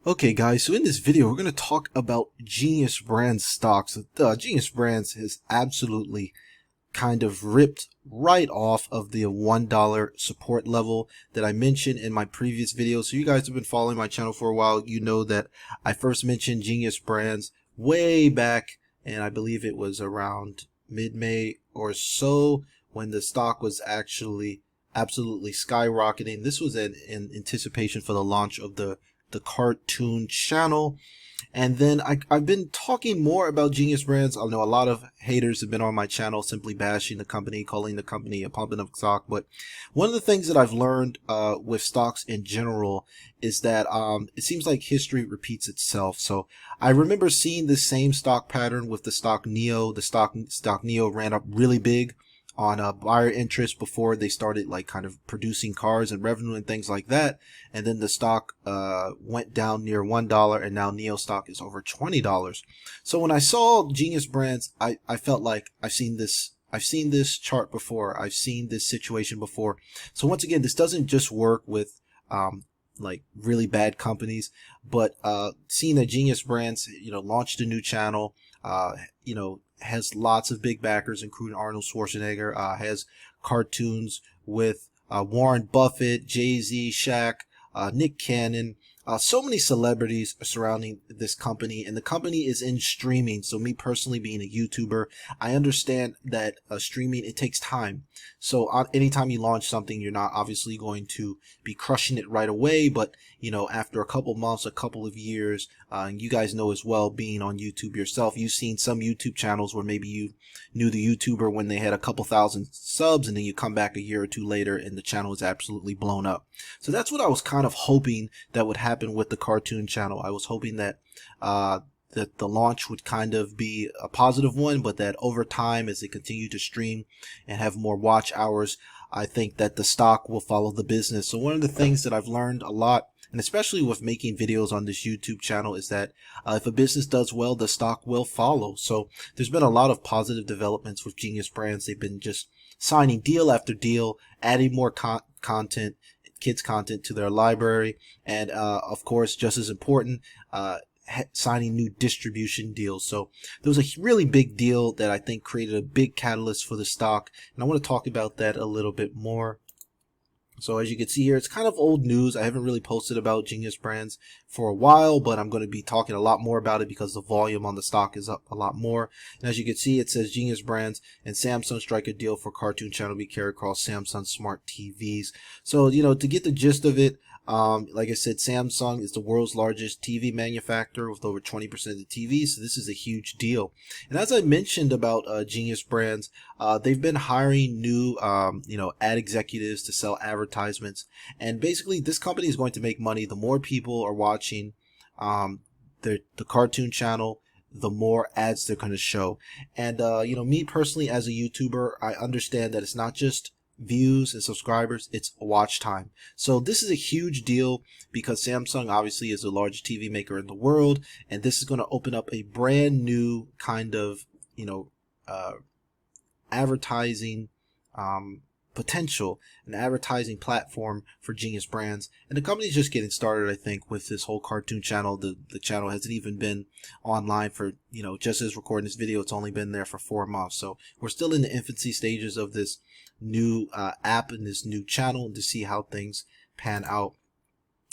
Okay guys, so in this video we're going to talk about GNUS Brands stocks. GNUS Brands has absolutely kind of ripped right off of the $1 support level that I mentioned in my previous video. So you guys have been following my channel for a while. You know that I first mentioned GNUS Brands way back, and I believe it was around mid-May or so when the stock was actually absolutely skyrocketing. This was in anticipation for the launch of the cartoon channel. And then I've been talking more about GNUS Brands. I know a lot of haters have been on my channel simply bashing the company, calling the company a pumping up stock. But one of the things that I've learned with stocks in general is that it seems like history repeats itself. So I remember seeing the same stock pattern with the stock NEO. The stock NEO ran up really big on buyer interest before they started like kind of producing cars and revenue and things like that. And then the stock went down near $1, and now NEO stock is over $20. So when I saw GNUS Brands, I felt like I've seen this chart before. I've seen this situation before. So once again, this doesn't just work with like really bad companies, but seeing that GNUS Brands, launched a new channel, has lots of big backers, including Arnold Schwarzenegger, has cartoons with Warren Buffett, Jay-Z, Shaq, Nick Cannon, so many celebrities surrounding this company, and the company is in streaming. So me personally being a YouTuber, I understand that streaming, it takes time. So anytime you launch something, you're not obviously going to be crushing it right away, but after a couple months, a couple of years, and you guys know as well, being on YouTube yourself, you've seen some YouTube channels where maybe you knew the YouTuber when they had a couple thousand subs, and then you come back a year or two later and the channel is absolutely blown up. So that's what I was kind of hoping that would happen with the cartoon channel. I was hoping that that the launch would kind of be a positive one, but that over time, as they continue to stream and have more watch hours, I think that the stock will follow the business. So one of the things that I've learned a lot, and especially with making videos on this YouTube channel, is that if a business does well, the stock will follow. So there's been a lot of positive developments with GNUS Brands. They've been just signing deal after deal, adding more content, kids content to their library, and of course, just as important, signing new distribution deals. So there was a really big deal that I think created a big catalyst for the stock, and I want to talk about that a little bit more. So as you can see here, it's kind of old news. I haven't really posted about GNUS Brands for a while, but I'm going to be talking a lot more about it because the volume on the stock is up a lot more. And as you can see, it says GNUS Brands and Samsung strike a deal for cartoon channel be carried across Samsung smart TVs. So, to get the gist of it, like I said, Samsung is the world's largest TV manufacturer with over 20% of the TVs. So this is a huge deal. And as I mentioned about GNUS Brands, they've been hiring new, ad executives to sell advertisements. And basically, this company is going to make money. The more people are watching the cartoon channel, the more ads they're going to show. And, me personally as a YouTuber, I understand that it's not just views and subscribers, it's watch time. So this is a huge deal because Samsung obviously is the largest TV maker in the world, and this is going to open up a brand new kind of advertising potential, an advertising platform for GNUS Brands. And the company's just getting started, I think, with this whole cartoon channel. The channel hasn't even been online for, just as recording this video, it's only been there for 4 months. So we're still in the infancy stages of this new app and this new channel, to see how things pan out.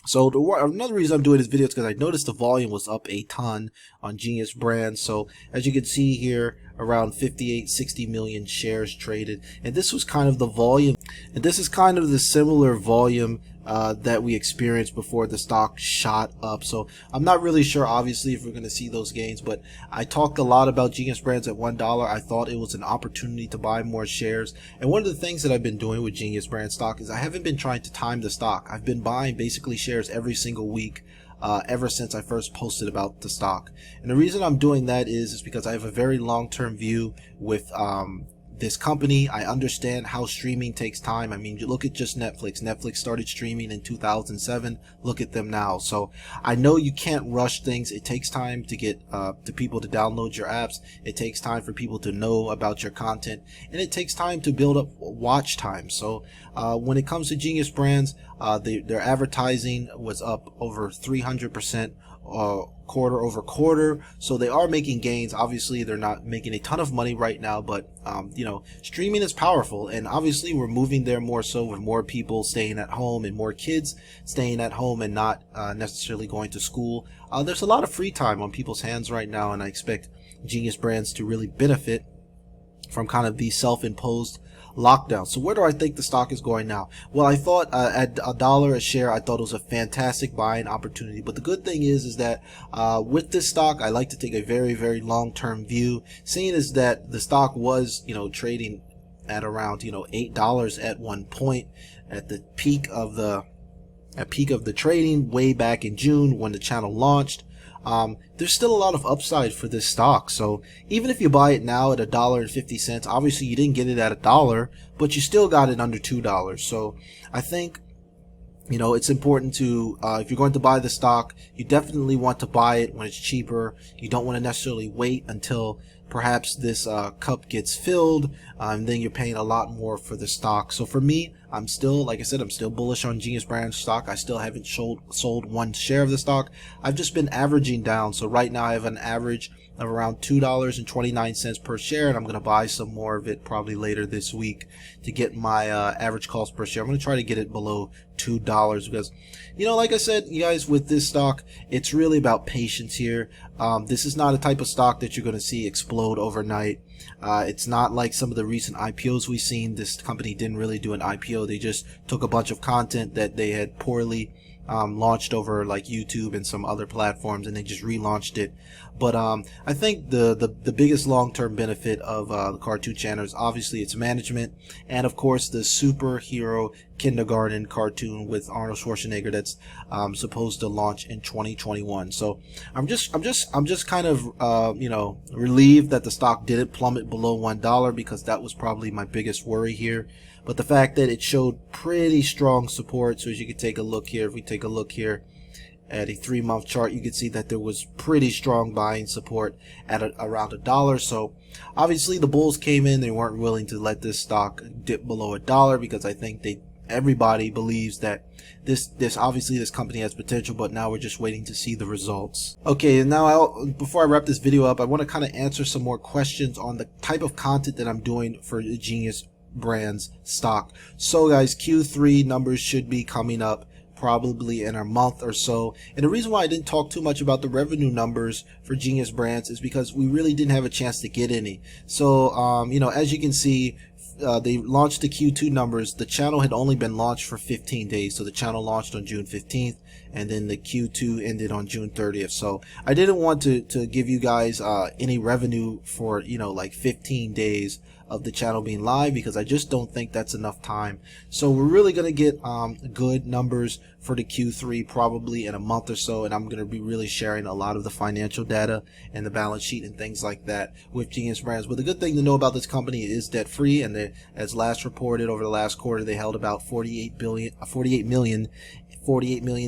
So another reason I'm doing this video is because I noticed the volume was up a ton on GNUS Brands. So as you can see here, around 58-60 million shares traded, and this was kind of the volume, and this is kind of the similar volume that we experienced before the stock shot up. So I'm not really sure, obviously, if we're going to see those gains, but I talked a lot about GNUS Brands at $1. I thought it was an opportunity to buy more shares. And one of the things that I've been doing with GNUS Brands stock is I haven't been trying to time the stock. I've been buying basically shares every single week ever since I first posted about the stock. And the reason I'm doing that is because I have a very long-term view with this company. I understand how streaming takes time. I mean, you look at just Netflix. Netflix started streaming in 2007. Look at them now. So I know you can't rush things. It takes time to get to people to download your apps. It takes time for people to know about your content, and it takes time to build up watch time. So when it comes to GNUS Brands, Their advertising was up over 300%. Quarter over quarter, so they are making gains. Obviously they're not making a ton of money right now, but you know, streaming is powerful, and obviously we're moving there more so with more people staying at home and more kids staying at home and not necessarily going to school. There's a lot of free time on people's hands right now, and I expect Genius Brands to really benefit from kind of these self-imposed lockdown. So where do I think the stock is going now? Well, I thought at $1 a share, I thought it was a fantastic buying opportunity. But the good thing is that with this stock, I like to take a very, very long-term view. Seeing as that the stock was, you know, trading at around, you know, $8 at one point at the peak of the trading way back in June when the channel launched. There's still a lot of upside for this stock. So even if you buy it now at $1.50, obviously you didn't get it at $1, but you still got it under $2. So I think, you know, it's important to, if you're going to buy the stock, you definitely want to buy it when it's cheaper. You don't want to necessarily wait until perhaps this cup gets filled, and then you're paying a lot more for the stock. So for me, I'm still, like I said, I'm still bullish on Genius Brands stock. I still haven't sold one share of the stock. I've just been averaging down. So right now I have an average of around $2.29 per share, and I'm going to buy some more of it probably later this week to get my average cost per share. I'm going to try to get it below $2 because, you know, like I said, you guys, with this stock, it's really about patience here. This is not a type of stock that you're going to see explode overnight. It's not like some of the recent IPOs we've seen. This company didn't really do an IPO. They just took a bunch of content that they had poorly launched over like YouTube and some other platforms, and they just relaunched it. But I think the biggest long-term benefit of the cartoon channel is obviously its management, and of course the superhero kindergarten cartoon with Arnold Schwarzenegger that's supposed to launch in 2021. So I'm just kind of you know, relieved that the stock didn't plummet below $1 because that was probably my biggest worry here. But the fact that it showed pretty strong support, so as you can take a look here, if we take a look here at a 3-month chart, you can see that there was pretty strong buying support at around $1. So obviously the bulls came in, they weren't willing to let this stock dip below $1 because I think everybody believes that this obviously this company has potential, but now we're just waiting to see the results. Okay, and now before I wrap this video up, I want to kind of answer some more questions on the type of content that I'm doing for the Genius Brands stock. So guys, Q3 numbers should be coming up probably in a month or so, and the reason why I didn't talk too much about the revenue numbers for Genius Brands is because we really didn't have a chance to get any. So you know, as you can see, they launched the Q2 numbers. The channel had only been launched for 15 days, so the channel launched on June 15th, and then the Q2 ended on June 30th. So I didn't want to give you guys any revenue for, you know, like 15 days of the channel being live, because I just don't think that's enough time. So we're really going to get good numbers for the Q3 probably in a month or so, and I'm going to be really sharing a lot of the financial data and the balance sheet and things like that with Genius Brands. But the good thing to know about this company is debt free, and as last reported over the last quarter, they held about 48 million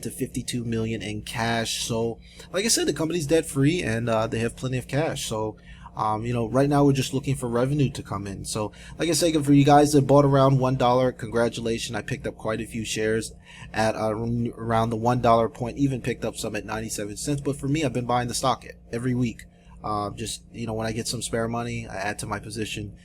to 52 million in cash. So like I said, the company's debt free, and they have plenty of cash. So you know, right now we're just looking for revenue to come in. So like I said, for you guys that bought around $1, congratulations. I picked up quite a few shares at around the $1 point, even picked up some at 97 cents. But for me, I've been buying the stock every week. Just, you know, when I get some spare money, I add to my position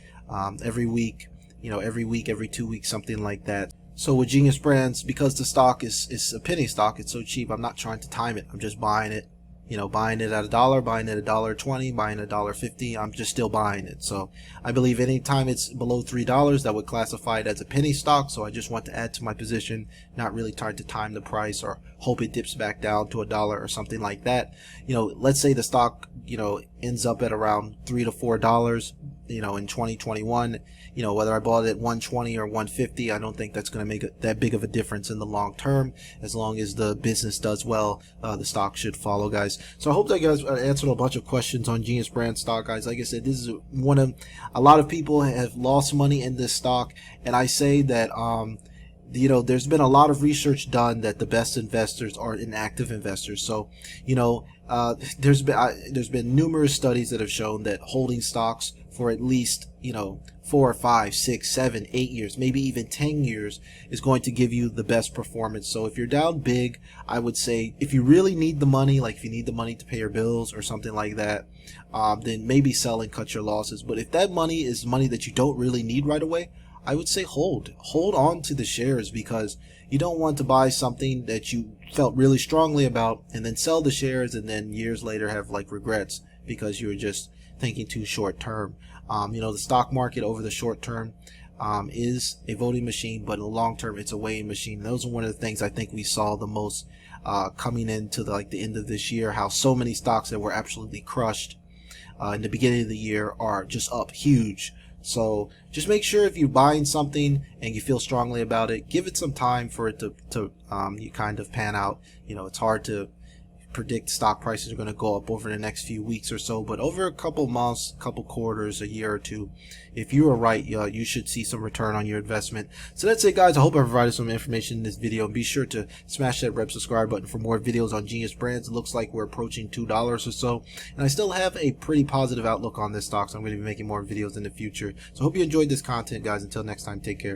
every week, you know, every 2 weeks, something like that. So with Genius Brands, because the stock is a penny stock, it's so cheap, I'm not trying to time it. I'm just buying it. You know, buying it at $1, buying it at $1.20, buying it $1.50, I'm just still buying it. So I believe anytime it's below $3, that would classify it as a penny stock. So I just want to add to my position, not really trying to time the price or hope it dips back down to $1 or something like that. You know, let's say the stock, you know, ends up at around $3 to $4, you know, in 2021. You know, whether I bought it at 120 or 150, I don't think that's going to make that big of a difference in the long term. As long as the business does well, the stock should follow, guys. So I hope that guys answered a bunch of questions on Genius Brand stock, guys. Like I said, this is a lot of people have lost money in this stock, and I say that there's been a lot of research done that the best investors are inactive investors. So, there's been numerous studies that have shown that holding stocks for at least 4, 5, 6, 7, 8 years, maybe even 10 years is going to give you the best performance. So if you're down big, I would say if you really need the money, like if you need the money to pay your bills or something like that, then maybe sell and cut your losses. But if that money is money that you don't really need right away, I would say hold on to the shares, because you don't want to buy something that you felt really strongly about and then sell the shares and then years later have like regrets because you were just thinking too short term. The stock market over the short term is a voting machine, but in the long term it's a weighing machine. Those are one of the things I think we saw the most coming into the end of this year, how so many stocks that were absolutely crushed in the beginning of the year are just up huge. So just make sure if you're buying something and you feel strongly about it, give it some time for it to you kind of pan out. It's hard to predict stock prices are going to go up over the next few weeks or so, but over a couple months, couple quarters, a year or two, if you are right, you should see some return on your investment. So that's it, guys. I hope I provided some information in this video. Be sure to smash that red subscribe button for more videos on GNUS Brands. It looks like we're approaching $2 or so, and I still have a pretty positive outlook on this stock, so I'm going to be making more videos in the future. So I hope you enjoyed this content, guys. Until next time, take care.